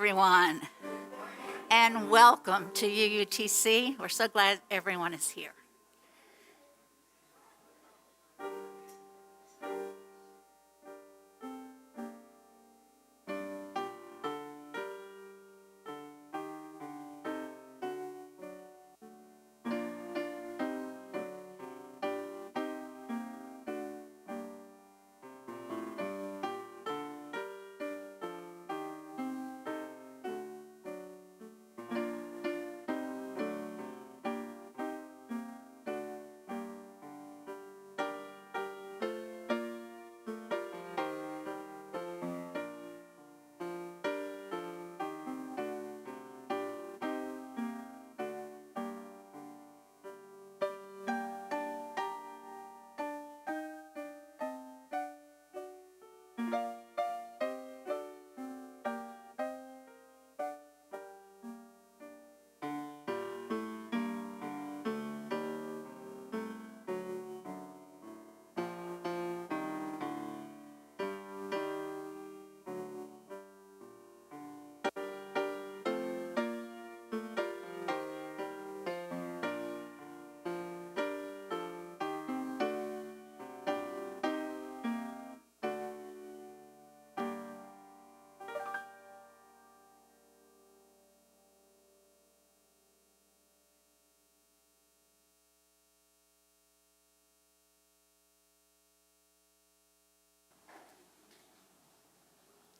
everyone, and welcome to UUTC. We're so glad everyone is here.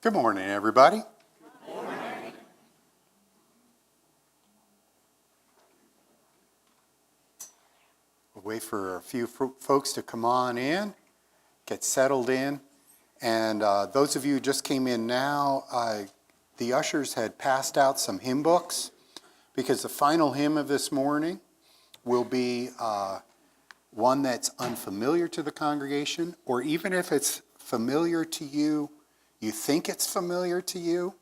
Good morning, everybody. Good morning. We'll wait for a few folks to come on in, get settled in. And those of you who just came in now, the ushers had passed out some hymn books because the final hymn of this morning will be one that's unfamiliar to the congregation, or even if it's familiar to you, you think it's familiar to you.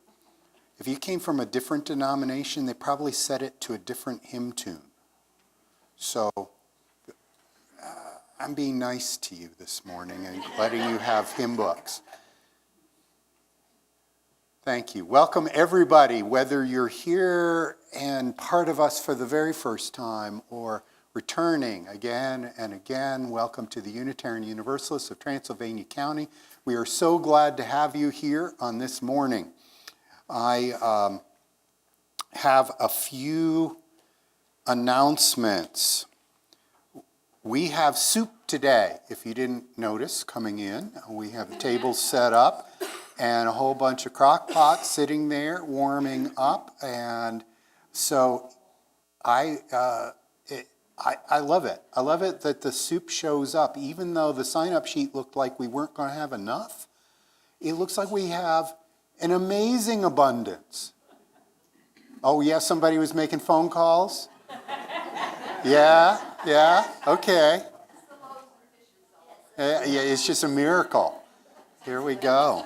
If you came from a different denomination, they probably set it to a different hymn tune. So I'm being nice to you this morning and letting you have hymn books. Thank you. Welcome everybody, whether you're here and part of us for the very first time or returning again and again. Welcome to the Unitarian Universalists of Transylvania County. We are so glad to have you here on this morning. I have a few announcements. We have soup today, if you didn't notice coming in. We have tables set up and a whole bunch of crock pots sitting there warming up. And so I love it. I love it that the soup shows up, even though the sign-up sheet looked like we weren't going to have enough. It looks like we have an amazing abundance. Oh, yeah, somebody was making phone calls? Yeah, okay. Yeah, it's just a miracle. Here we go.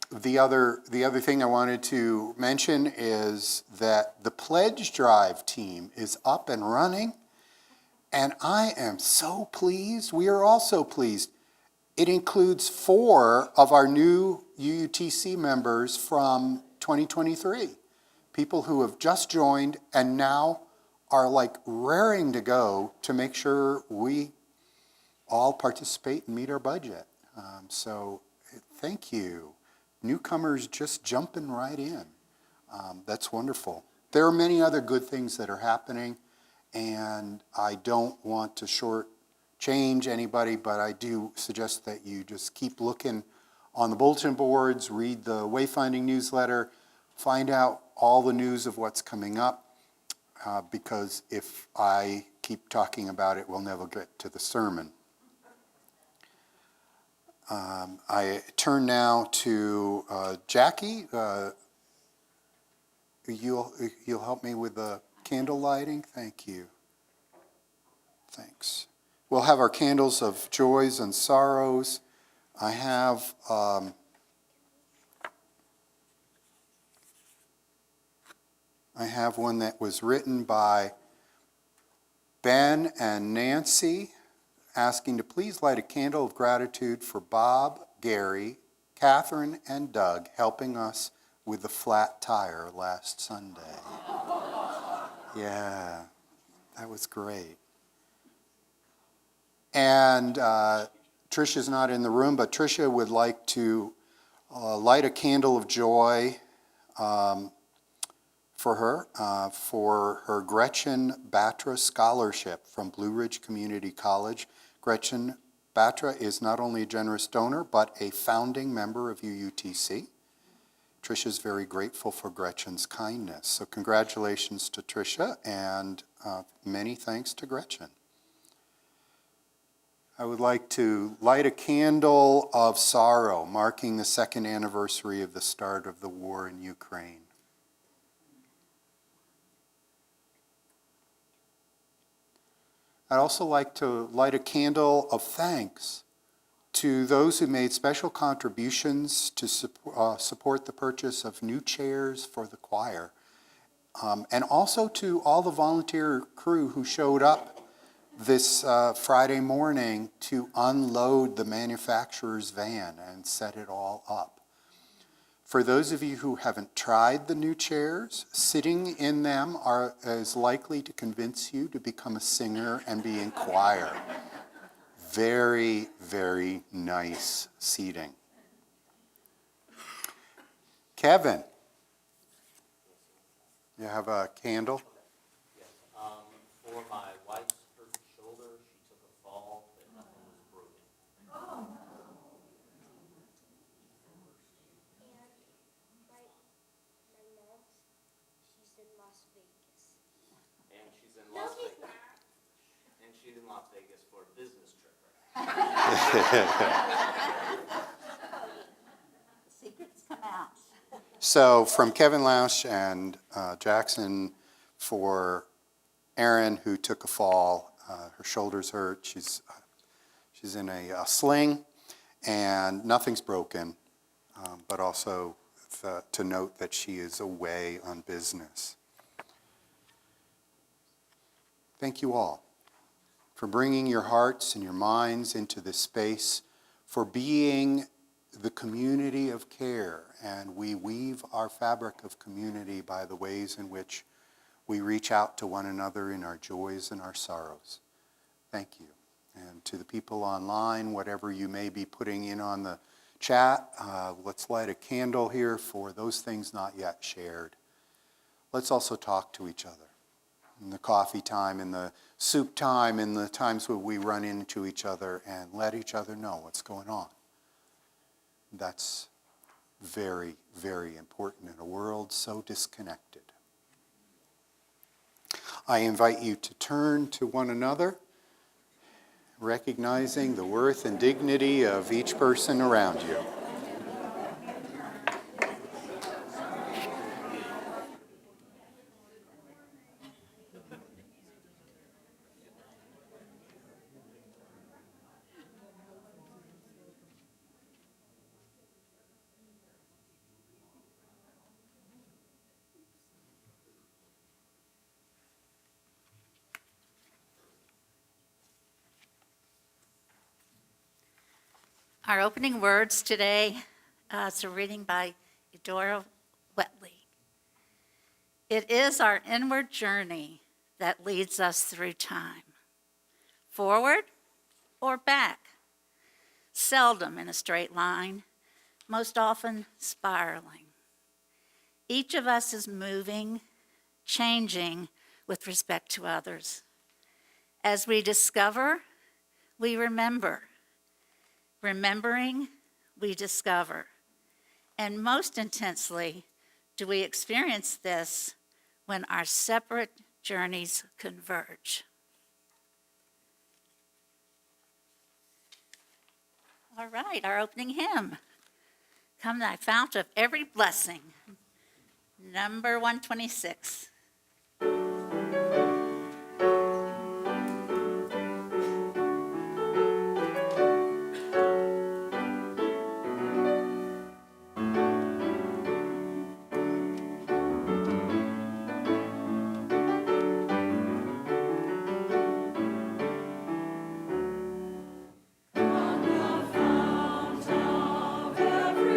The other thing I wanted to mention is that the pledge drive team is up and running, and I am so pleased. We are also pleased. It includes 4 of our new UUTC members from 2023, people who have just joined and now are like raring to go to make sure we all participate and meet our budget. So thank you. Newcomers just jumping right in. That's wonderful. There are many other good things that are happening, and I don't want to shortchange anybody, but I do suggest that you just keep looking on the bulletin boards, read the Wayfinding newsletter, find out all the news of what's coming up, because if I keep talking about it, we'll never get to the sermon. I turn now to Jackie. You'll help me with the candle lighting? Thank you. Thanks. We'll have our candles of joys and sorrows. I have one that was written by Ben and Nancy, asking to please light a candle of gratitude for Bob, Gary, Catherine and Doug helping us with the flat tire last Sunday. Yeah, that was great. And Tricia's not in the room, but Tricia would like to light a candle of joy for her Gretchen Batra Scholarship from Blue Ridge Community College. Gretchen Batra is not only a generous donor, but a founding member of UUTC. Tricia's very grateful for Gretchen's kindness. So congratulations to Tricia, and many thanks to Gretchen. I would like to light a candle of sorrow, marking the second anniversary of the start of the war in Ukraine. I'd also like to light a candle of thanks to those who made special contributions to support the purchase of new chairs for the choir, and also to all the volunteer crew who showed up this Friday morning to unload the manufacturer's van and set it all up. For those of you who haven't tried the new chairs, sitting in them is likely to convince you to become a singer and be in choir. Very, very nice seating. Kevin, you have a candle? Yes. For my wife's hurt shoulder, she took a fall, but nothing was broken. And my mom, she's in Las Vegas. And she's in Las Vegas. And she's in Las Vegas for a business trip. Secrets come out. So from Kevin Lausch and Jackson, for Erin, who took a fall, her shoulder's hurt. She's in a sling, and nothing's broken, but also to note that she is away on business. Thank you all for bringing your hearts and your minds into this space, for being the community of care, and we weave our fabric of community by the ways in which we reach out to one another in our joys and our sorrows. Thank you. And to the people online, whatever you may be putting in on the chat, let's light a candle here for those things not yet shared. Let's also talk to each other in the coffee time, in the soup time, in the times where we run into each other, and let each other know what's going on. That's very, very important in a world so disconnected. I invite you to turn to one another, recognizing the worth and dignity of each person around you. Our opening words today is a reading by Eudora Whetley. It is our inward journey that leads us through time, forward or back, seldom in a straight line, most often spiraling. Each of us is moving, changing with respect to others. As we discover, we remember. Remembering, we discover. And most intensely do we experience this when our separate journeys converge. All right, our opening hymn, Come Thy Fount of Every Blessing, number 126. Every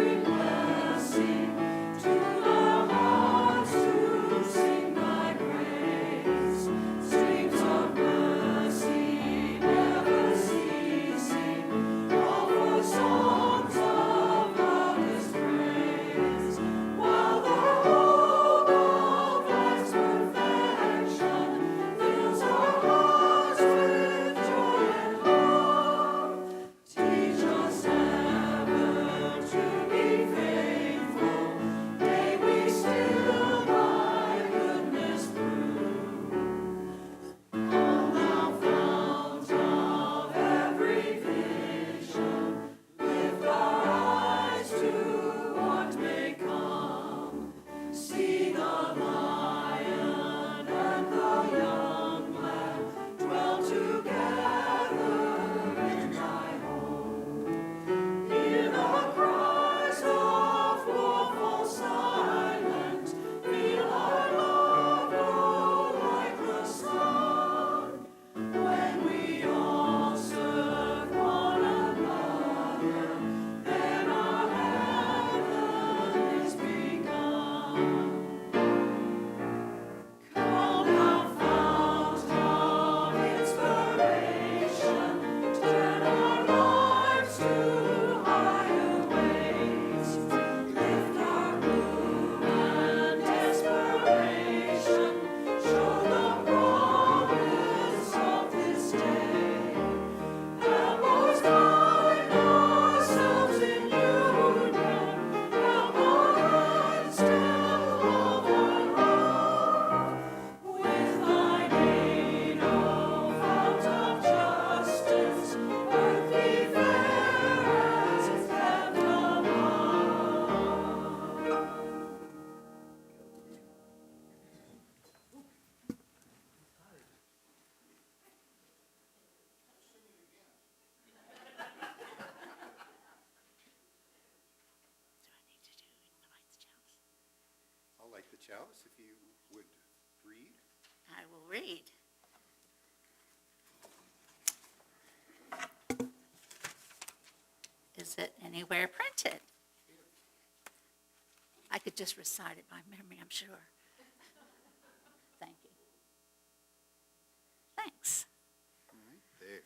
the chalice, if you would read. I will read. Is it anywhere printed? I could just recite it by memory, I'm sure. Thank you. Thanks. There.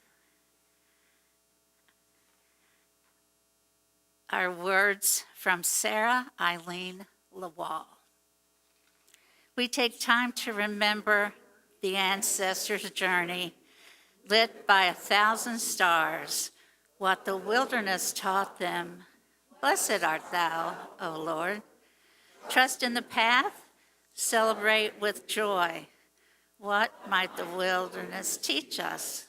Our words from Sarah Eileen Lawal. We take time to remember the ancestors' journey, lit by 1,000 stars, what the wilderness taught them. Blessed art thou, O Lord. Trust in the path, celebrate with joy. What might the wilderness teach us?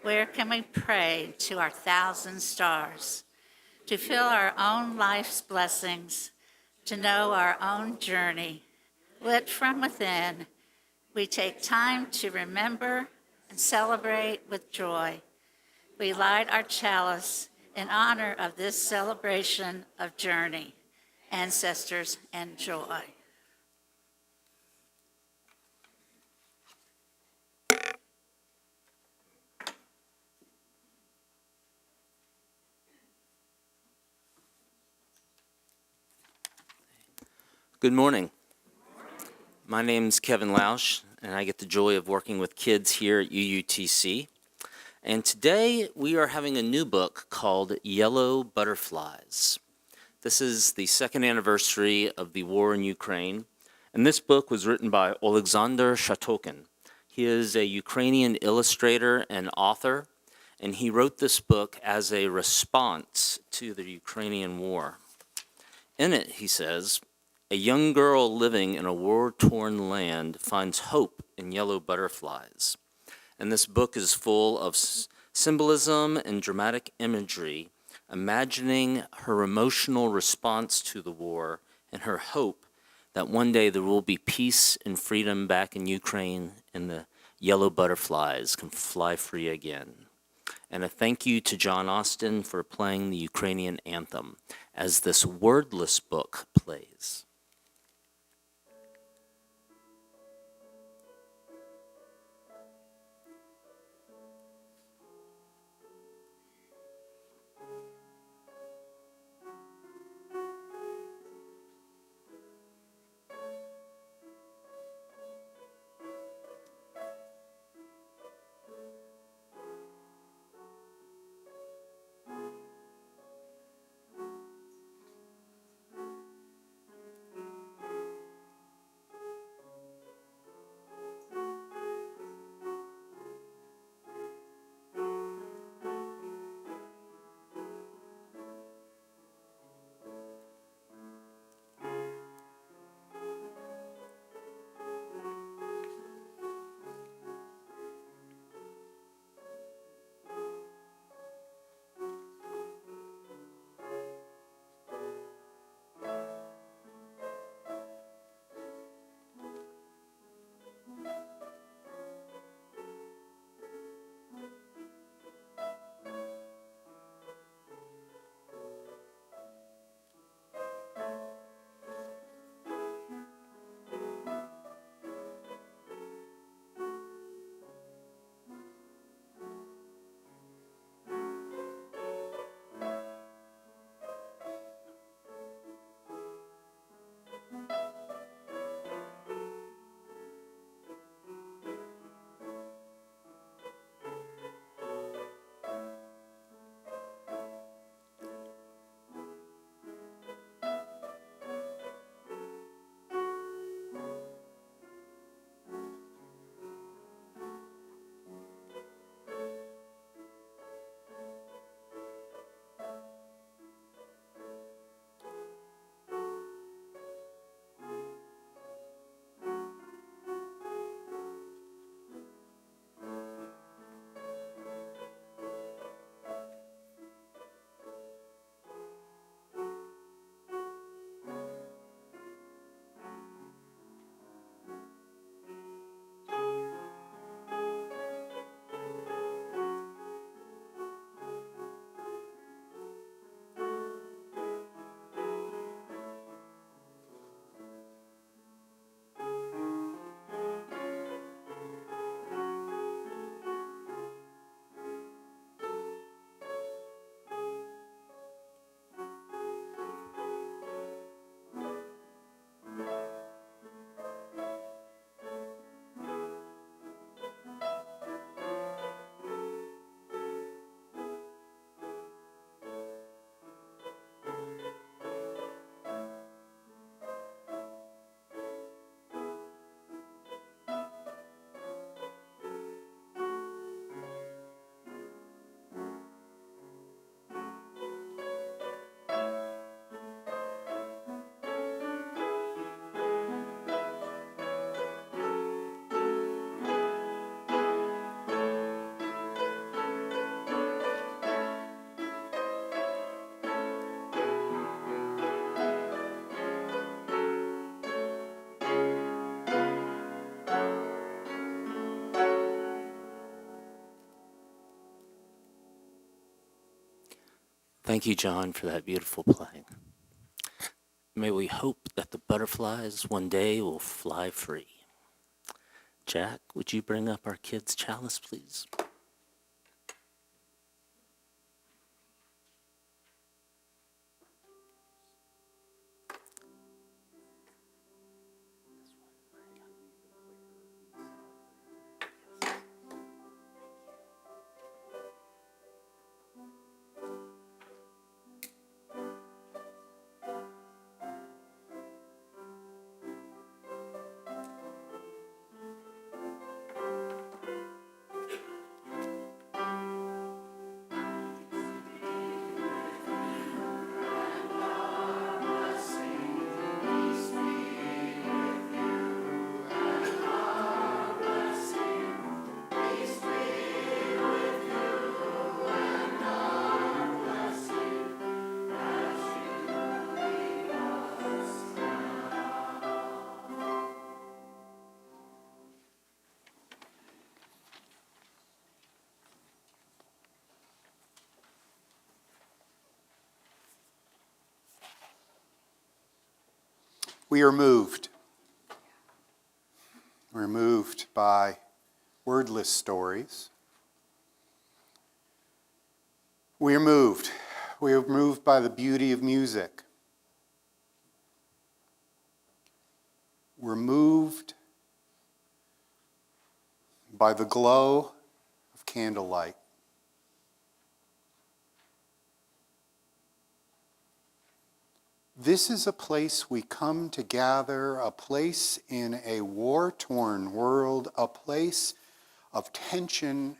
Where can we pray to our 1,000 stars? To feel our own life's blessings, to know our own journey. Lit from within, we take time to remember and celebrate with joy. We light our chalice in honor of this celebration of journey, ancestors, and joy. Good morning. My name's Kevin Lausch, and I get the joy of working with kids here at UUTC. And today we are having a new book called Yellow Butterflies. This is the second anniversary of the war in Ukraine, and this book was written by Alexander Shatokin. He is a Ukrainian illustrator and author, and he wrote this book as a response to the Ukrainian war. In it, he says, a young girl living in a war-torn land finds hope in yellow butterflies. And this book is full of symbolism and dramatic imagery, imagining her emotional response to the war and her hope that one day there will be peace and freedom back in Ukraine and the yellow butterflies can fly free again. And a thank you to John Austin for playing the Ukrainian anthem as this wordless book plays. Thank you, John, for that beautiful playing. May we hope that the butterflies one day will fly free. Jack, would you bring up our kids' chalice, please? We are moved. We're moved by wordless stories. We are moved. We are moved by the beauty of music. We're moved by the glow of candlelight. This is a place we come to gather, a place in a war-torn world, a place of tension,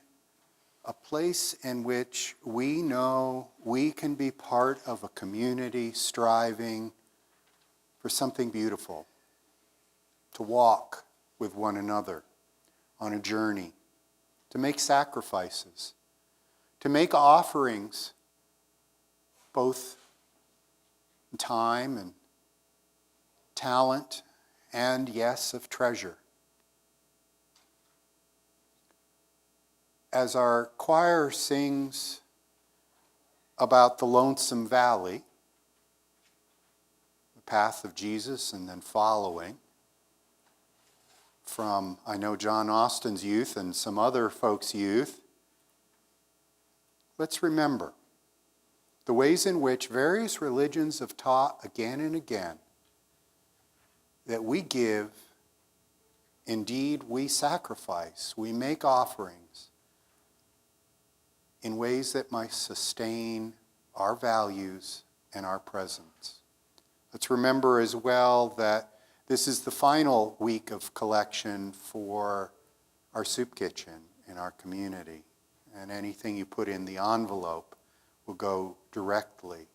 a place in which we know we can be part of a community striving for something beautiful, to walk with one another on a journey, to make sacrifices, to make offerings, both time and talent, and yes, of treasure. As our choir sings about the lonesome valley, the path of Jesus, and then following from, I know, John Austin's youth and some other folks' youth, let's remember the ways in which various religions have taught again and again that we give, indeed we sacrifice, we make offerings in ways that might sustain our values and our presence. Let's remember as well that this is the final week of collection for our soup kitchen in our community, and anything you put in the envelope will go directly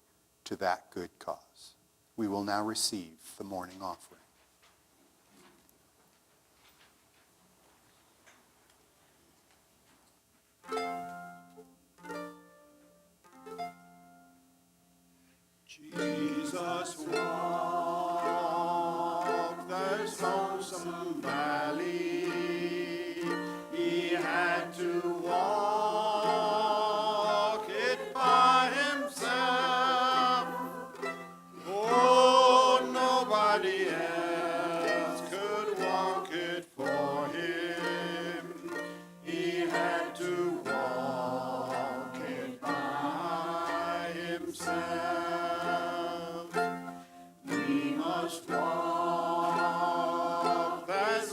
to that good cause. We will now receive the morning offering. Jesus walked this lonesome valley. He had to walk it by himself. Oh, nobody else could walk it for him. He had to walk it by himself. We must walk this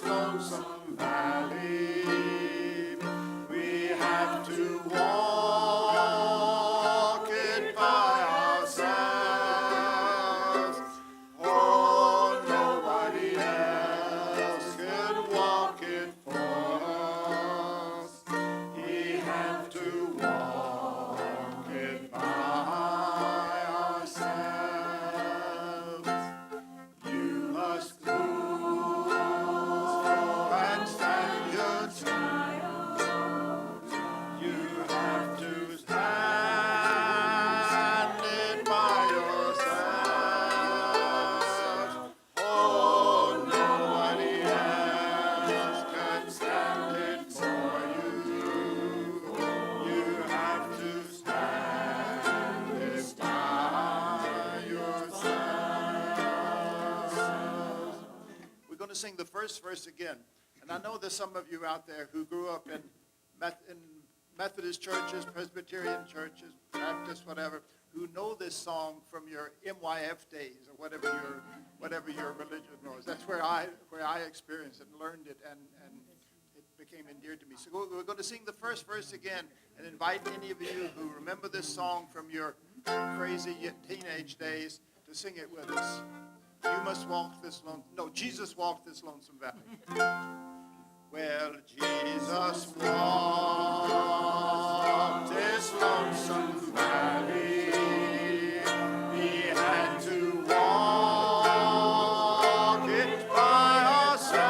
to sing the first verse again. And I know there's some of you out there who grew up in Methodist churches, Presbyterian churches, Baptist, whatever, who know this song from your MYF days or whatever your religion was. That's where I experienced it and learned it, and it became endeared to me. So we're going to sing the first verse again and invite any of you who remember this song from your crazy teenage days to sing it with us. You must walk this Jesus walked this lonesome valley. Well, Jesus walked this lonesome valley. He had to walk it by ourselves.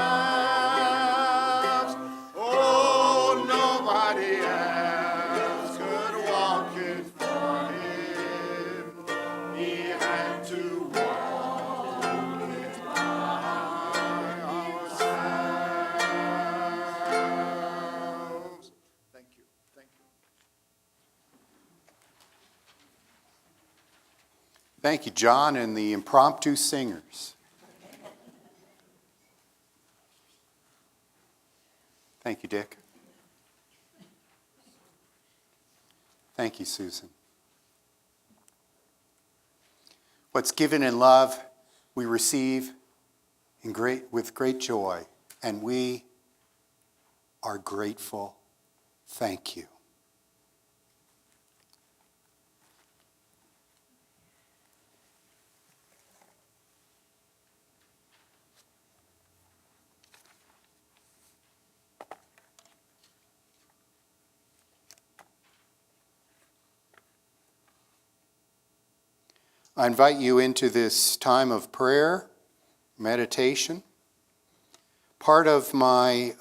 Oh, nobody else could walk it for him. He had to walk it by ourselves. Thank you. Thank you. Thank you, John, and the impromptu singers. Thank you, Dick. Thank you, Susan. What's given in love, we receive with great joy, and we are grateful. Thank you. I invite you into this time of prayer, meditation. Part of my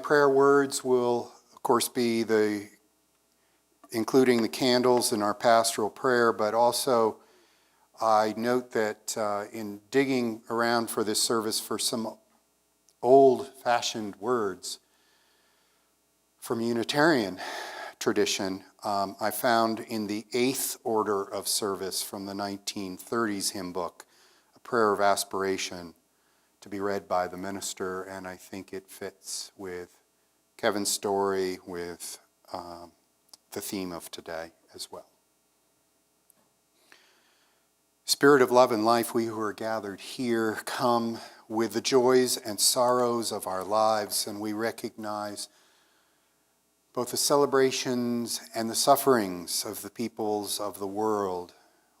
prayer words will, of course, be including the candles in our pastoral prayer, but also I note that in digging around for this service for some old-fashioned words from Unitarian tradition, I found in the 8th order of service from the 1930s hymn book, a prayer of aspiration to be read by the minister, and I think it fits with Kevin's story, with the theme of today as well. Spirit of love and life, we who are gathered here come with the joys and sorrows of our lives, and we recognize both the celebrations and the sufferings of the peoples of the world.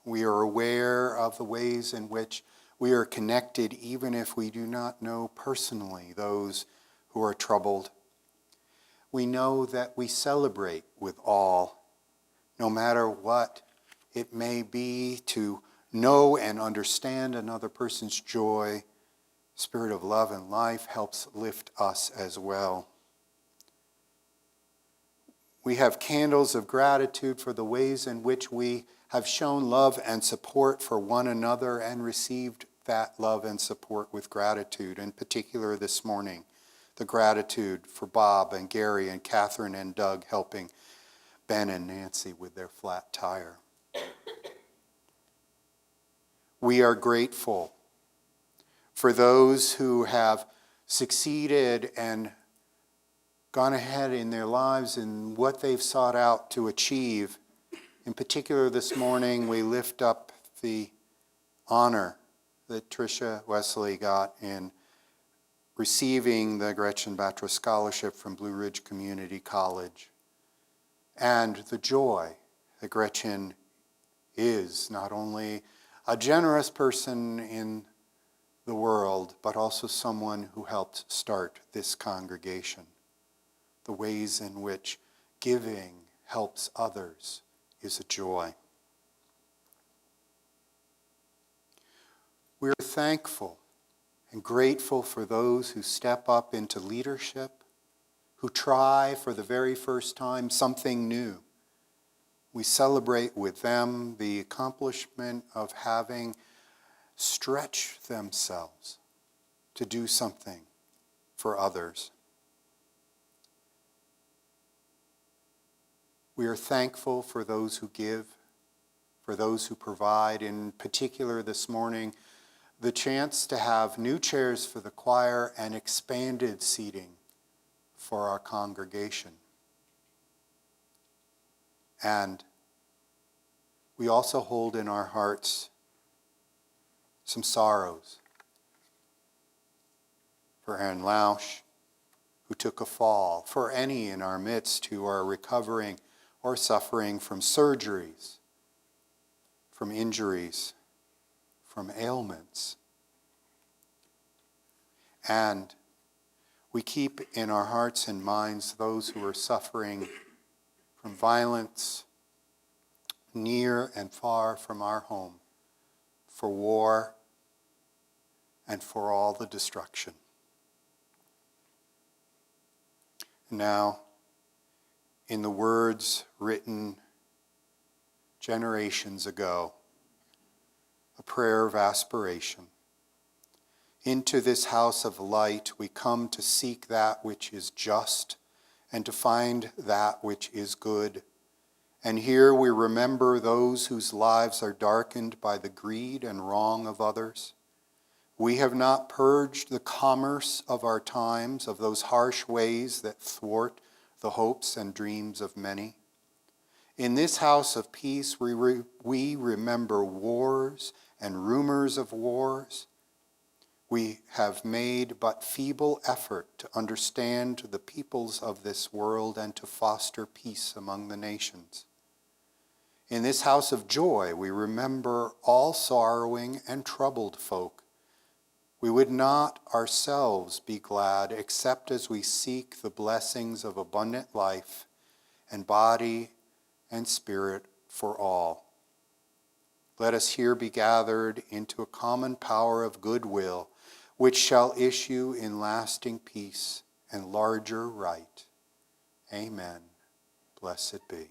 We are aware of the ways in which we are connected, even if we do not know personally those who are troubled. We know that we celebrate with all, no matter what it may be, to know and understand another person's joy. Spirit of love and life helps lift us as well. We have candles of gratitude for the ways in which we have shown love and support for one another and received that love and support with gratitude. In particular this morning, the gratitude for Bob and Gary and Catherine and Doug helping Ben and Nancy with their flat tire. We are grateful for those who have succeeded and gone ahead in their lives in what they've sought out to achieve. In particular, this morning, we lift up the honor that Tricia Wesley got in receiving the Gretchen Batra Scholarship from Blue Ridge Community College, and the joy that Gretchen is not only a generous person in the world, but also someone who helped start this congregation. The ways in which giving helps others is a joy. We are thankful and grateful for those who step up into leadership, who try for the very first time something new. We celebrate with them the accomplishment of having stretched themselves to do something for others. We are thankful for those who give, for those who provide. In particular this morning, the chance to have new chairs for the choir and expanded seating for our congregation. And we also hold in our hearts some sorrows for Aaron Lausch, who took a fall, for any in our midst who are recovering or suffering from surgeries, from injuries, from ailments. And we keep in our hearts and minds those who are suffering from violence near and far from our home, for war, and for all the destruction. Now, in the words written generations ago, a prayer of aspiration. Into this house of light we come to seek that which is just and to find that which is good. And here we remember those whose lives are darkened by the greed and wrong of others. We have not purged the commerce of our times of those harsh ways that thwart the hopes and dreams of many. In this house of peace we remember wars and rumors of wars. We have made but feeble effort to understand the peoples of this world and to foster peace among the nations. In this house of joy we remember all sorrowing and troubled folk. We would not ourselves be glad except as we seek the blessings of abundant life and body and spirit for all. Let us here be gathered into a common power of goodwill, which shall issue in lasting peace and larger right. Amen. Blessed be.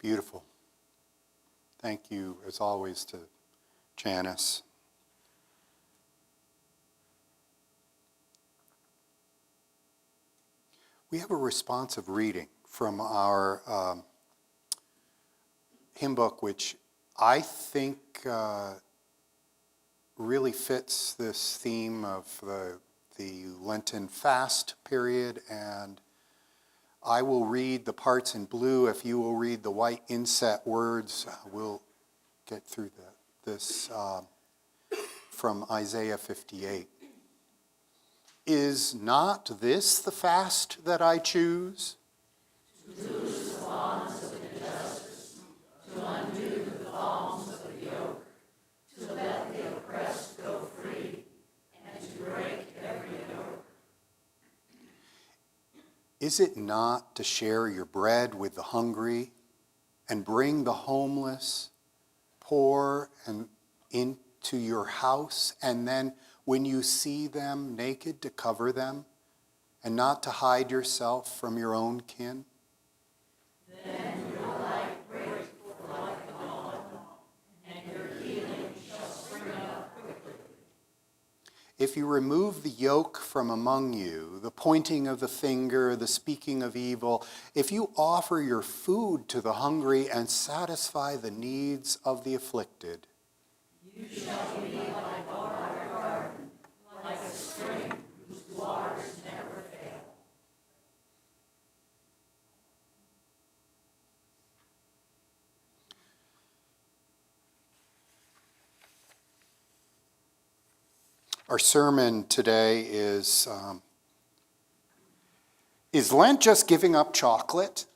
Beautiful. Thank you, as always, to Janice. We have a responsive reading from our hymn book, which I think really fits this theme of the Lenten fast period, and I will read the parts in blue. If you will read the white inset words, we'll get through this from Isaiah 58. Is not this the fast that I choose? To loose the bonds of injustice, to undo the thongs of the yoke, to let the oppressed go free, and to break every yoke. Is it not to share your bread with the hungry, and bring the homeless, poor, and into your house, and then when you see them naked, to cover them, and not to hide yourself from your own kin? Then your light break like dawn, and your healing shall spring up quickly. If you remove the yoke from among you, the pointing of the finger, the speaking of evil, if you offer your food to the hungry and satisfy the needs of the afflicted, you shall be like a garden, like a spring whose waters never fail. Our sermon today is Lent just giving up chocolate?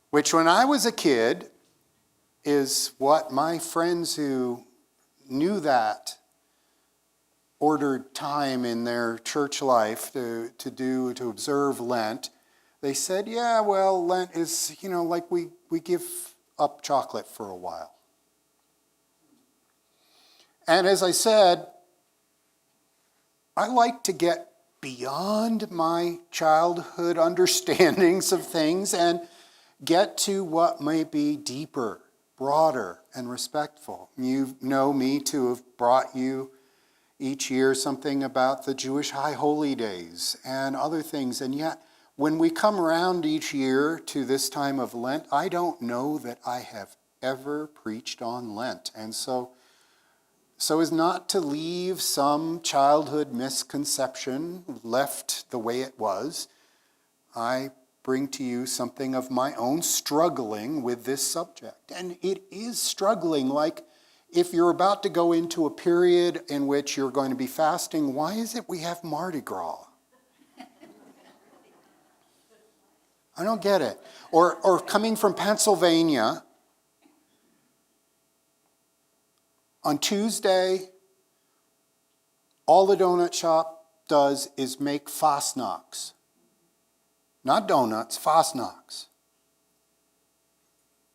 Which, when I was a kid, is what my friends who knew that ordered time in their church life to observe Lent. They said, yeah, well, Lent is, like we give up chocolate for a while. And as I said, I like to get beyond my childhood understandings of things and get to what may be deeper, broader, and respectful. You know me to have brought you each year something about the Jewish high holy days and other things. And yet, when we come around each year to this time of Lent, I don't know that I have ever preached on Lent. And so as not to leave some childhood misconception left the way it was, I bring to you something of my own struggling with this subject. And it is struggling, like if you're about to go into a period in which you're going to be fasting, why is it we have Mardi Gras? I don't get it. Or coming from Pennsylvania, on Tuesday, all the donut shop does is make fastnacks. Not donuts, fastnacks.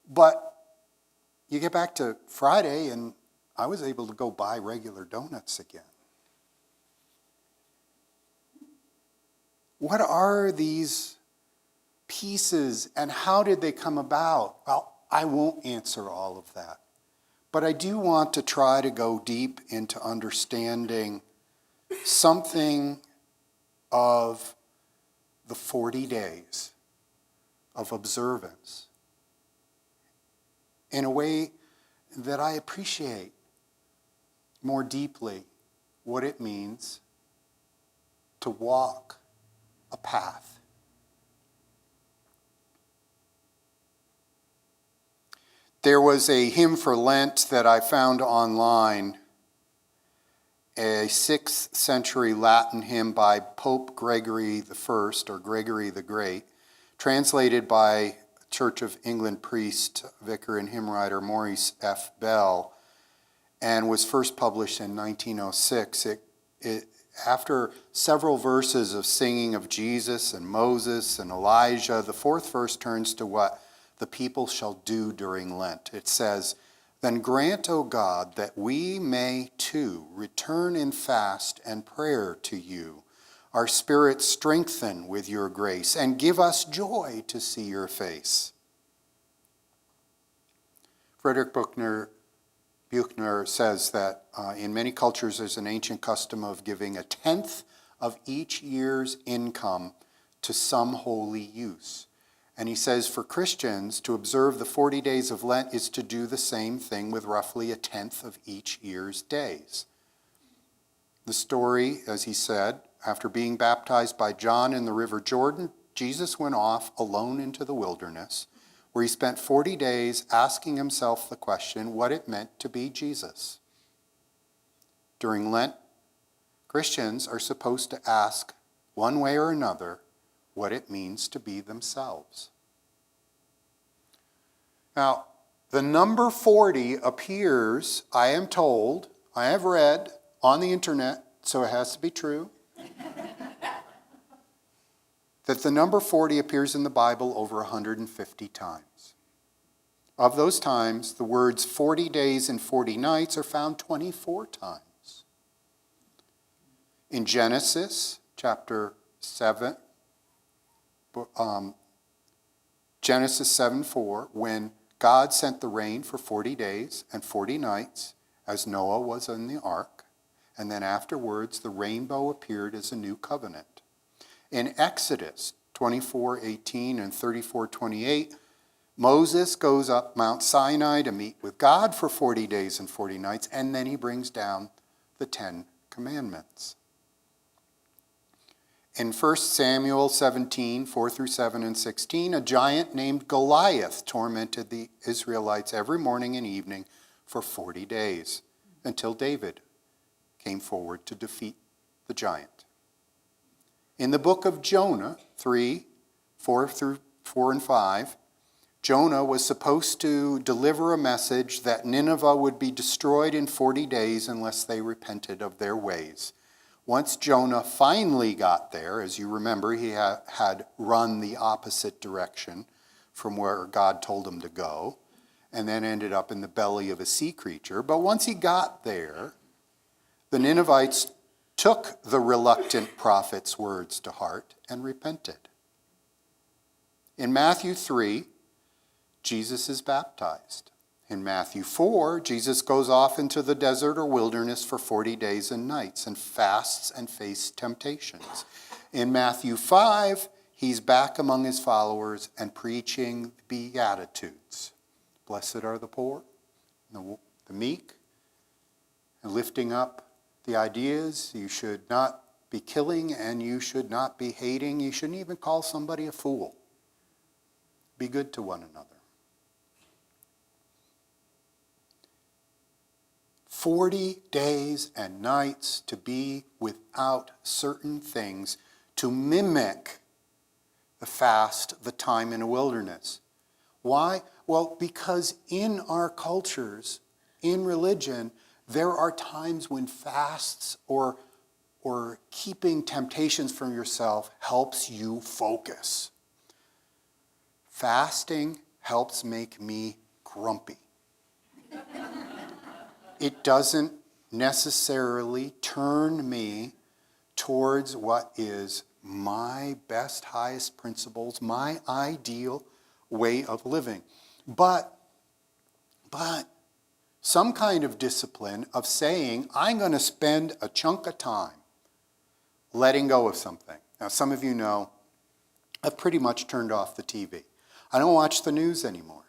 But you get back to Friday, and I was able to go buy regular donuts again. What are these pieces, and how did they come about? Well, I won't answer all of that. But I do want to try to go deep into understanding something of the 40 days of observance in a way that I appreciate more deeply what it means to walk a path. There was a hymn for Lent that I found online, a 6th century Latin hymn by Pope Gregory I, or Gregory the Great, translated by Church of England priest, vicar, and hymn writer Maurice F. Bell, and was first published in 1906. After several verses of singing of Jesus and Moses and Elijah, the 4th verse turns to what the people shall do during Lent. It says, "Then grant, O God, that we may too return in fast and prayer to you, our spirits strengthen with your grace, and give us joy to see your face. Frederick Buechner says that in many cultures there's an ancient custom of giving a tenth of each year's income to some holy use. And he says for Christians, to observe the 40 days of Lent is to do the same thing with roughly a tenth of each year's days. The story, as he said, after being baptized by John in the river Jordan, Jesus went off alone into the wilderness, where he spent 40 days asking himself the question what it meant to be Jesus. During Lent, Christians are supposed to ask, one way or another, what it means to be themselves. Now, the number 40 appears, I am told, I have read on the internet, so it has to be true, that the number 40 appears in the Bible over 150 times. Of those times, the words 40 days and 40 nights are found 24 times. In Genesis chapter 7, Genesis 7:4, when God sent the rain for 40 days and 40 nights as Noah was in the ark, and then afterwards the rainbow appeared as a new covenant. In Exodus 24:18 and 34:28, Moses goes up Mount Sinai to meet with God for 40 days and 40 nights, and then he brings down the 10 commandments. In 1 Samuel 17, 4 through 7 and 16, a giant named Goliath tormented the Israelites every morning and evening for 40 days until David came forward to defeat the giant. In the book of Jonah 3, 4 through 4 and 5, Jonah was supposed to deliver a message that Nineveh would be destroyed in 40 days unless they repented of their ways. Once Jonah finally got there, as you remember, he had run the opposite direction from where God told him to go, and then ended up in the belly of a sea creature. But once he got there, the Ninevites took the reluctant prophet's words to heart and repented. In Matthew 3, Jesus is baptized. In Matthew 4, Jesus goes off into the desert or wilderness for 40 days and nights and fasts and faces temptations. In Matthew 5, he's back among his followers and preaching the Beatitudes. Blessed are the poor, the meek, and lifting up the ideas. You should not be killing and you should not be hating. You shouldn't even call somebody a fool. Be good to one another. 40 days and nights to be without certain things, to mimic the fast, the time in a wilderness. Why? Well, because in our cultures, in religion, there are times when fasts or keeping temptations from yourself helps you focus. Fasting helps make me grumpy. It doesn't necessarily turn me towards what is my best, highest principles, my ideal way of living. But some kind of discipline of saying, I'm going to spend a chunk of time letting go of something. Now, some of you know I've pretty much turned off the TV. I don't watch the news anymore.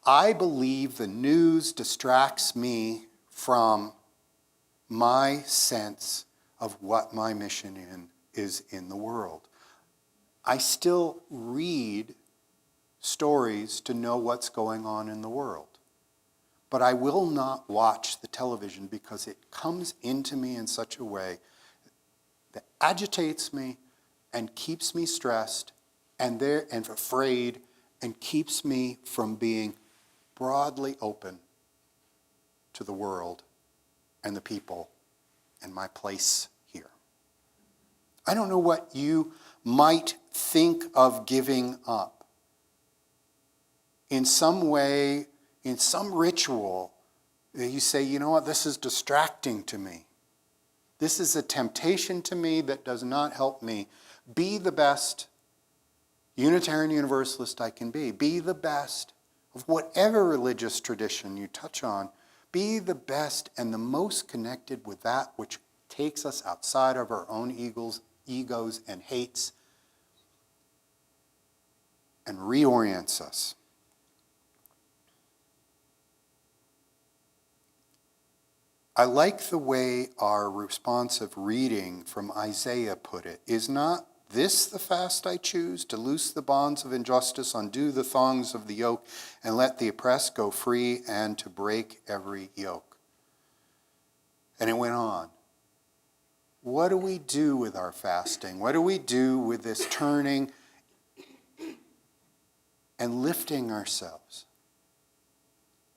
I believe the news distracts me from my sense of what my mission is in the world. I still read stories to know what's going on in the world. But I will not watch the television because it comes into me in such a way that agitates me and keeps me stressed and afraid and keeps me from being broadly open to the world and the people and my place here. I don't know what you might think of giving up. In some way, in some ritual, you say, you know what, this is distracting to me. This is a temptation to me that does not help me be the best Unitarian Universalist I can be. Be the best of whatever religious tradition you touch on. Be the best and the most connected with that which takes us outside of our own egos and hates and reorients us. I like the way our responsive reading from Isaiah put it. Is not this the fast I choose, to loose the bonds of injustice, undo the thongs of the yoke, and let the oppressed go free, and to break every yoke? And it went on. What do we do with our fasting? What do we do with this turning and lifting ourselves?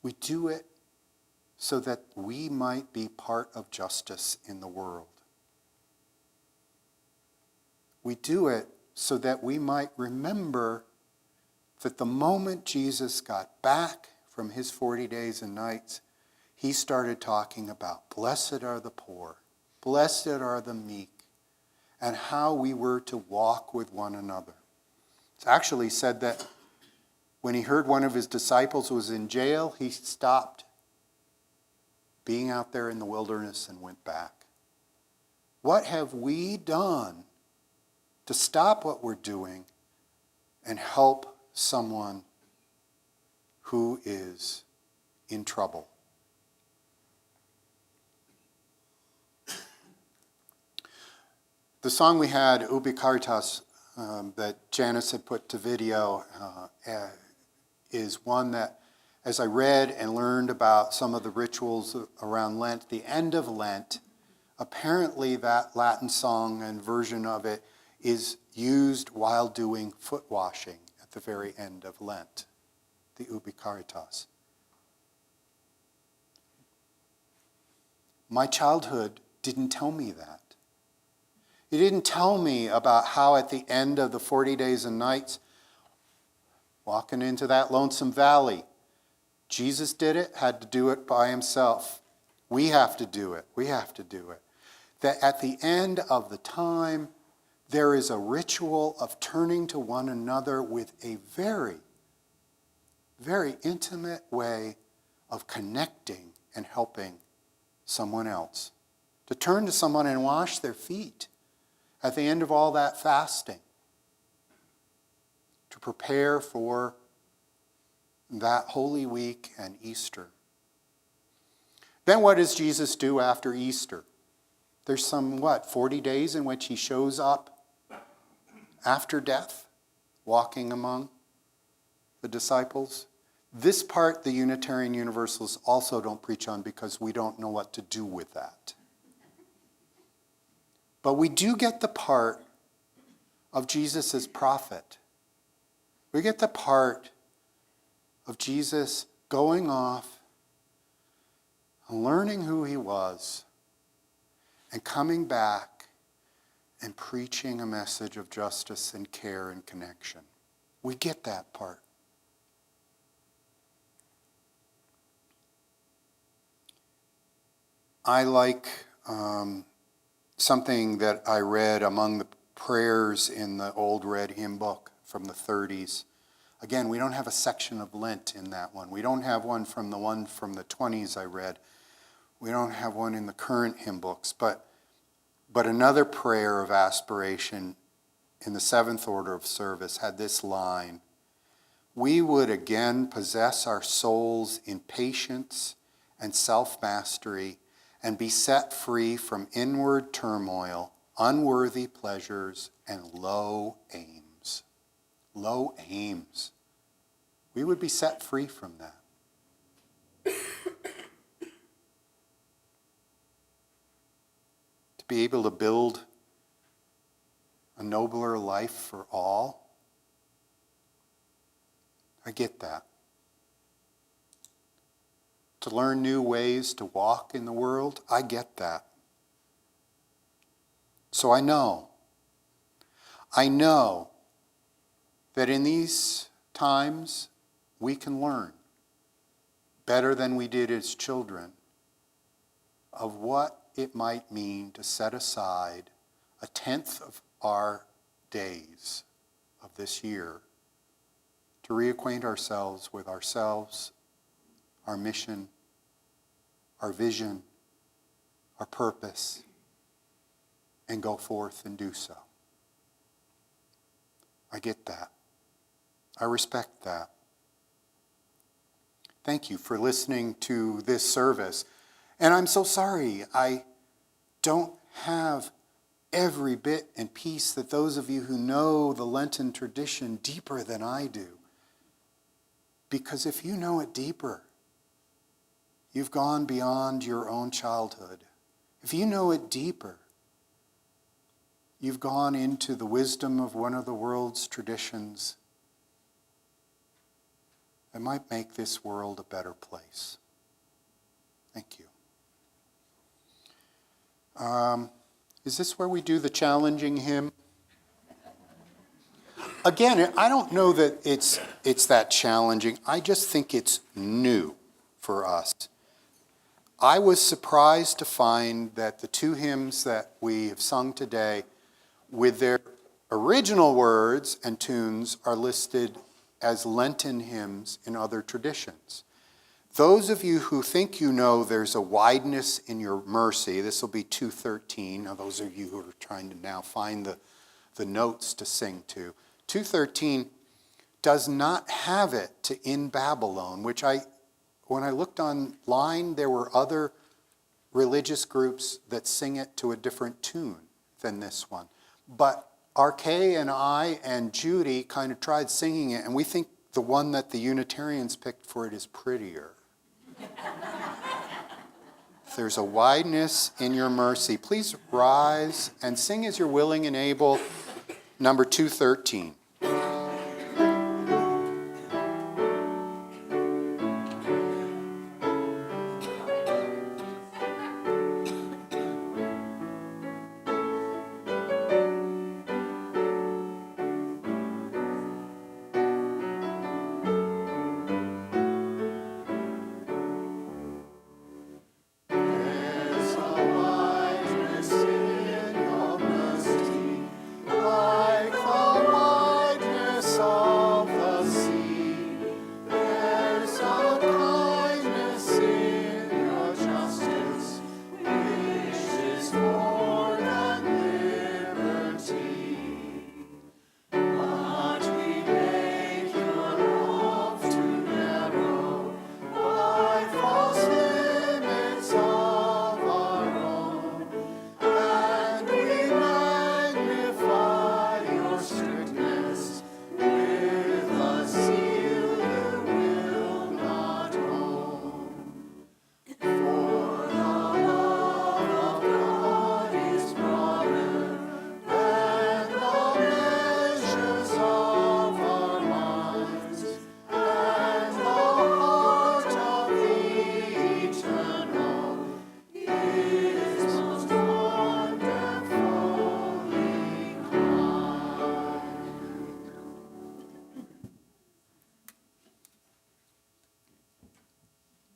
We do it so that we might be part of justice in the world. We do it so that we might remember that the moment Jesus got back from his 40 days and nights, he started talking about blessed are the poor, blessed are the meek, and how we were to walk with one another. It's actually said that when he heard one of his disciples was in jail, he stopped being out there in the wilderness and went back. What have we done to stop what we're doing and help someone who is in trouble? The song we had, Ubi Caritas, that Janice had put to video, is one that, as I read and learned about some of the rituals around Lent, the end of Lent, apparently that Latin song and version of it is used while doing foot washing at the very end of Lent, the Ubi Caritas. My childhood didn't tell me that. It didn't tell me about how at the end of the 40 days and nights, walking into that lonesome valley, Jesus did it, had to do it by himself. We have to do it. We have to do it. That at the end of the time, there is a ritual of turning to one another with a very, very intimate way of connecting and helping someone else. To turn to someone and wash their feet at the end of all that fasting. To prepare for that Holy Week and Easter. Then what does Jesus do after Easter? There's some, 40 days in which he shows up after death, walking among the disciples. This part the Unitarian Universalists also don't preach on because we don't know what to do with that. But we do get the part of Jesus as prophet. We get the part of Jesus going off and learning who he was and coming back and preaching a message of justice and care and connection. We get that part. I like something that I read among the prayers in the old red hymn book from the 30s. Again, we don't have a section of Lent in that one. We don't have one from the 20s I read. We don't have one in the current hymn books. But another prayer of aspiration in the seventh order of service had this line: we would again possess our souls in patience and self-mastery and be set free from inward turmoil, unworthy pleasures, and low aims. Low aims. We would be set free from that. To be able to build a nobler life for all. I get that. To learn new ways to walk in the world, I get that. So I know that in these times we can learn better than we did as children of what it might mean to set aside a tenth of our days of this year to reacquaint ourselves with ourselves, our mission, our vision, our purpose, and go forth and do so. I get that. I respect that. Thank you for listening to this service. And I'm so sorry I don't have every bit and piece that those of you who know the Lenten tradition deeper than I do. Because if you know it deeper, you've gone beyond your own childhood. If you know it deeper, you've gone into the wisdom of one of the world's traditions that might make this world a better place. Thank you. Is this where we do the challenging hymn? Again, I don't know that it's that challenging. I just think it's new for us. I was surprised to find that the two hymns that we have sung today, with their original words and tunes, are listed as Lenten hymns in other traditions. Those of you who think you know there's a wideness in your mercy, this will be 213. Now, those of you who are trying to now find the notes to sing to, 213 does not have it to In Babylon, which when I looked online, there were other religious groups that sing it to a different tune than this one. But RK and I and Judy kind of tried singing it, and we think the one that the Unitarians picked for it is prettier. There's a wideness in your mercy. Please rise and sing as you're willing and able, number 213.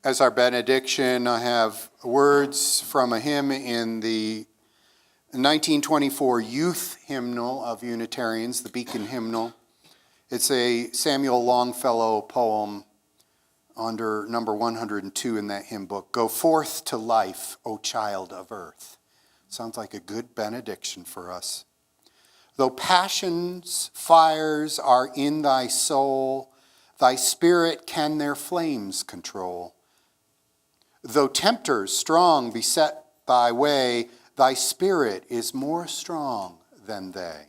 As our benediction, I have words from a hymn in the 1924 Youth Hymnal of Unitarians, the Beacon Hymnal. It's a Samuel Longfellow poem under number 102 in that hymn book. Go forth to life, O child of earth. Sounds like a good benediction for us. Though passions, fires are in thy soul, thy spirit can their flames control. Though tempters strong beset thy way, thy spirit is more strong than they.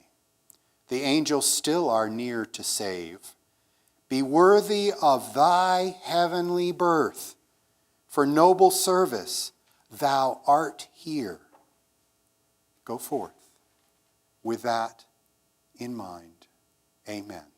The angels still are near to save. Be worthy of thy heavenly birth. For noble service thou art here. Go forth with that in mind. Amen.